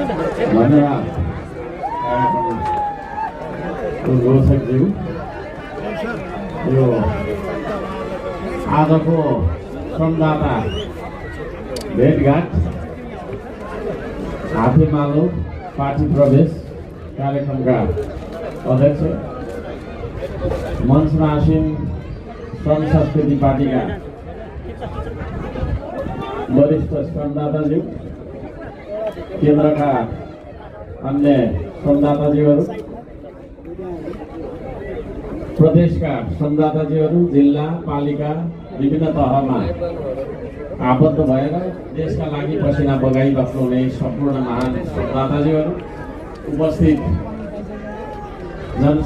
धन्यवाद घोषकज्यू। यो आजको संवाददाता भेटघाट हातेमालो पार्टी प्रवेश कार्यक्रमका अध्यक्ष, मञ्चमा आसीन श्रम संस्कृति पार्टीका वरिष्ठ संवाददाताज्यू, केन्द्रका अन्य संवाददाताज्यूहरू, प्रदेशका संवाददाताज्यूहरू, जिल्ला पालिका विभिन्न तहमा आबद्ध भएर देशका लागि पसिना बगाइबस्नुहुने सम्पूर्ण महान संवाददाताज्यूहरू, उपस्थित जन